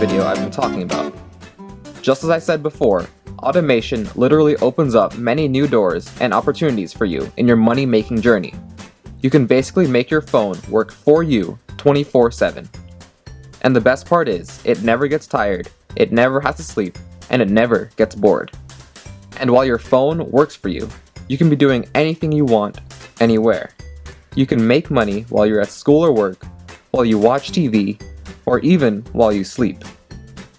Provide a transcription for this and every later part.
video I've been talking about. Just as I said before, automation literally opens up many new doors and opportunities for you in your money-making journey. You can basically make your phone work for you 24/7. And the best part is, it never gets tired, it never has to sleep, and it never gets bored. And while your phone works for you, you can be doing anything you want, anywhere. You can make money while you're at school or work, while you watch TV, or even while you sleep.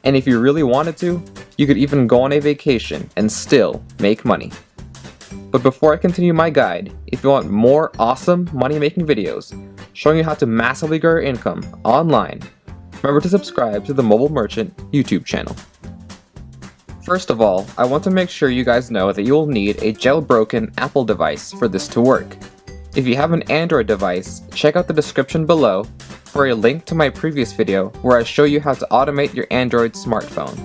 And if you really wanted to, you could even go on a vacation and still make money. But before I continue my guide, if you want more awesome money-making videos showing you how to massively grow your income online, remember to subscribe to the Mobile Merchant YouTube channel. First of all, I want to make sure you guys know that you will need a jailbroken Apple device for this to work. If you have an Android device, check out the description below for a link to my previous video where I show you how to automate your Android smartphone.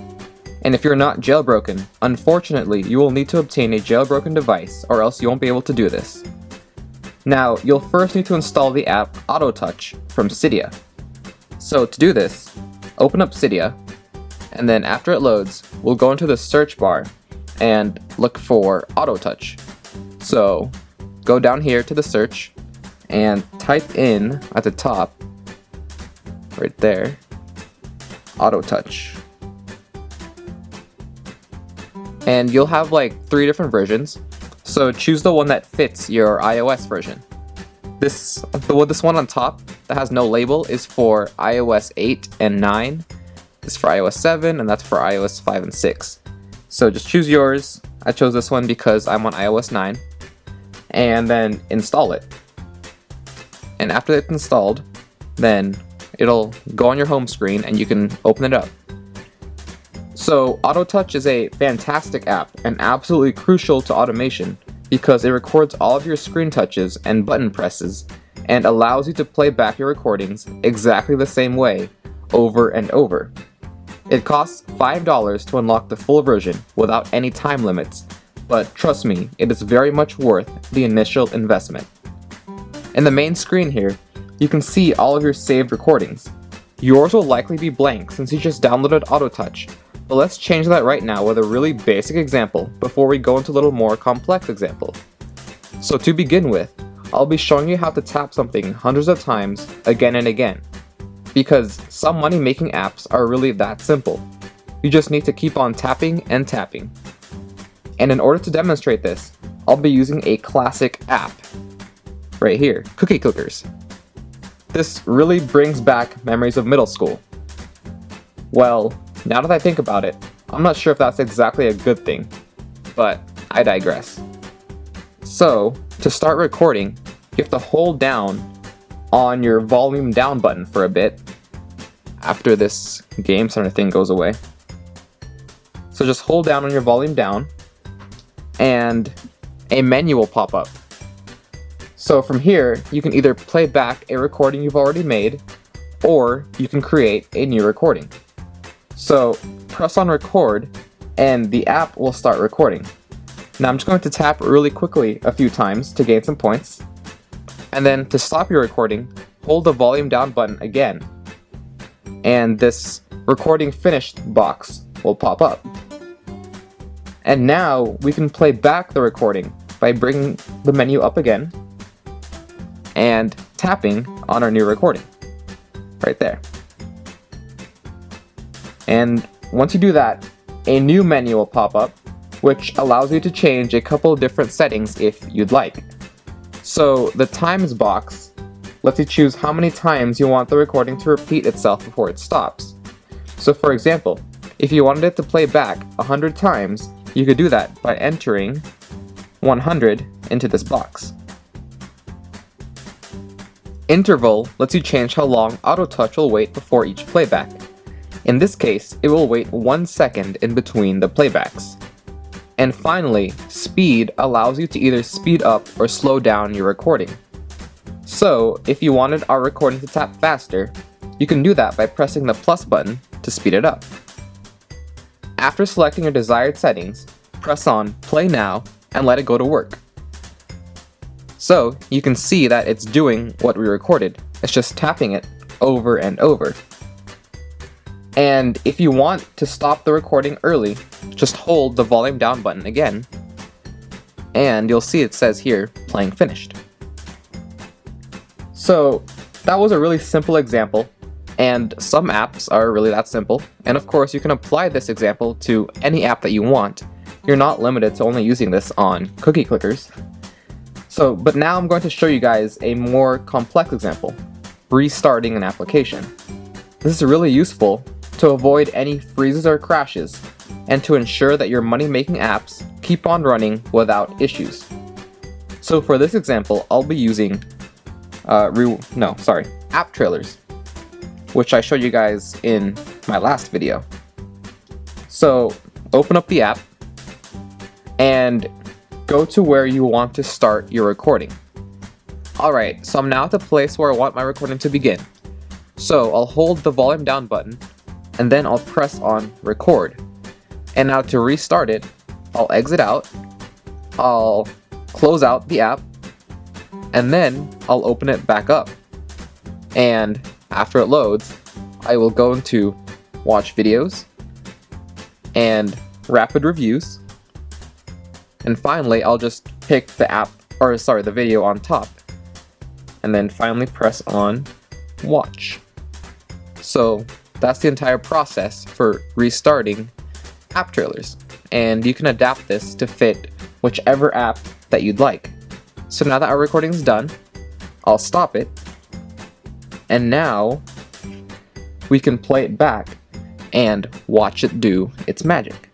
And if you're not jailbroken, unfortunately you will need to obtain a jailbroken device or else you won't be able to do this. Now, you'll first need to install the app AutoTouch from Cydia. So to do this, open up Cydia, and then after it loads, we'll go into the search bar and look for AutoTouch. So go down here to the search and type in at the top, right there, AutoTouch. And you'll have like 3 different versions, so choose the one that fits your iOS version. This one on top that has no label is for iOS 8 and 9. This is for iOS 7, and that's for iOS 5 and 6. So just choose yours. I chose this one because I'm on iOS 9. And then install it. And after it's installed, then it'll go on your home screen and you can open it up. So AutoTouch is a fantastic app and absolutely crucial to automation because it records all of your screen touches and button presses and allows you to play back your recordings exactly the same way over and over. It costs $5 to unlock the full version without any time limits, but trust me, it is very much worth the initial investment. In the main screen here, you can see all of your saved recordings. Yours will likely be blank since you just downloaded AutoTouch, but let's change that right now with a really basic example before we go into a little more complex example. So to begin with, I'll be showing you how to tap something hundreds of times again and again. Because some money-making apps are really that simple. You just need to keep on tapping and tapping. And in order to demonstrate this, I'll be using a classic app. Right here, cookie clickers. This really brings back memories of middle school. Well, now that I think about it, I'm not sure if that's exactly a good thing, but I digress. So, to start recording, you have to hold down on your volume down button for a bit after this game center thing goes away. So just hold down on your volume down and a menu will pop up. So from here, you can either play back a recording you've already made or you can create a new recording. So press on record and the app will start recording. Now I'm just going to tap really quickly a few times to gain some points. And then to stop your recording, hold the volume down button again. And this recording finished box will pop up. And now we can play back the recording by bringing the menu up again and tapping on our new recording. Right there. And once you do that, a new menu will pop up, which allows you to change a couple of different settings if you'd like. So the times box lets you choose how many times you want the recording to repeat itself before it stops. So for example, if you wanted it to play back 100 times, you could do that by entering 100 into this box. Interval lets you change how long AutoTouch will wait before each playback. In this case, it will wait 1 second in between the playbacks. And finally, speed allows you to either speed up or slow down your recording. So, if you wanted our recording to tap faster, you can do that by pressing the plus button to speed it up. After selecting your desired settings, press on play now and let it go to work. So, you can see that it's doing what we recorded. It's just tapping it over and over. And if you want to stop the recording early, just hold the volume down button again, and you'll see it says here, playing finished. So that was a really simple example, and some apps are really that simple, and of course you can apply this example to any app that you want. You're not limited to only using this on cookie clickers. But now I'm going to show you guys a more complex example, restarting an application. This is really useful to avoid any freezes or crashes, and to ensure that your money-making apps keep on running without issues. So for this example, I'll be using app trailers, which I showed you guys in my last video. So open up the app and go to where you want to start your recording. Alright, so I'm now at the place where I want my recording to begin. So I'll hold the volume down button and then I'll press on record. And now to restart it, I'll exit out, I'll close out the app, and then I'll open it back up. And after it loads, I will go into watch videos and rapid reviews. And finally, I'll just pick the video on top. And then finally press on watch. So that's the entire process for restarting app trailers. And you can adapt this to fit whichever app that you'd like. So now that our recording is done, I'll stop it. And now we can play it back and watch it do its magic.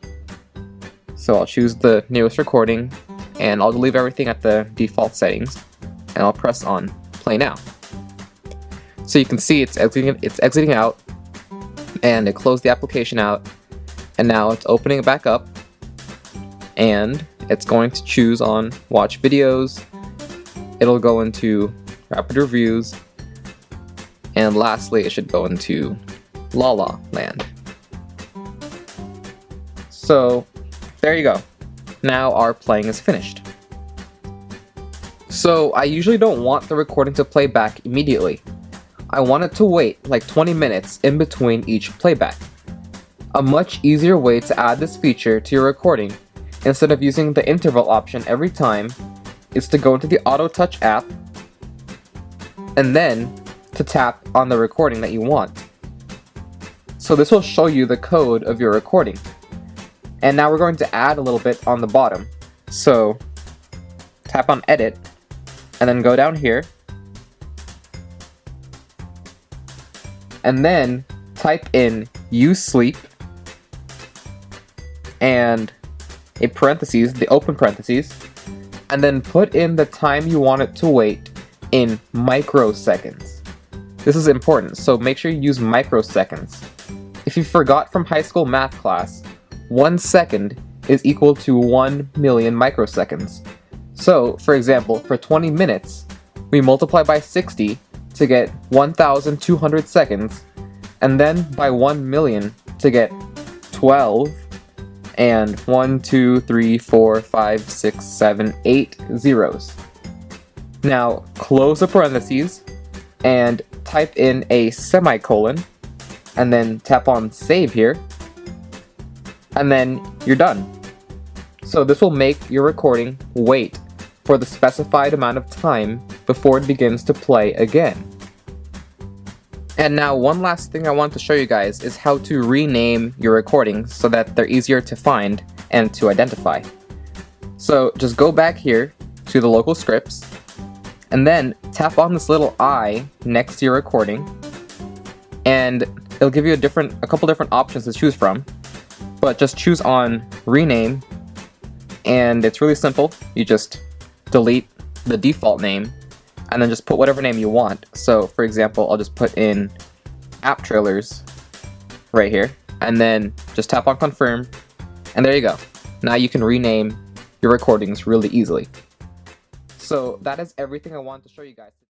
So I'll choose the newest recording and I'll leave everything at the default settings and I'll press on play now. So you can see it's exiting out, and it closed the application out, and now it's opening it back up, and it's going to choose on watch videos, it'll go into rapid reviews, and lastly it should go into La La Land. So there you go. Now our playing is finished. So I usually don't want the recording to play back immediately. I want it to wait like 20 minutes in between each playback. A much easier way to add this feature to your recording, instead of using the interval option every time, is to go into the Auto Touch app and then to tap on the recording that you want. So this will show you the code of your recording. And now we're going to add a little bit on the bottom. So tap on Edit and then go down here and then type in "use sleep" and a parentheses, the open parentheses, and then put in the time you want it to wait in microseconds. This is important, so make sure you use microseconds. If you forgot from high school math class, 1 second is equal to 1 million microseconds. So, for example, for 20 minutes, we multiply by 60 to get 1,200 seconds, and then by 1 million to get 12, and 1, 2, 3, 4, 5, 6, 7, 8 zeros. Now, close the parentheses, and type in a semicolon, and then tap on save here, and then you're done. So this will make your recording wait for the specified amount of time before it begins to play again. And now one last thing I want to show you guys is how to rename your recordings so that they're easier to find and to identify. So just go back here to the local scripts and then tap on this little I next to your recording, and it'll give you a couple different options to choose from, but just choose on rename, and it's really simple. You just delete the default name and then just put whatever name you want. So for example, I'll just put in app trailers right here and then just tap on confirm, and there you go. Now you can rename your recordings really easily. So that is everything I wanted to show you guys.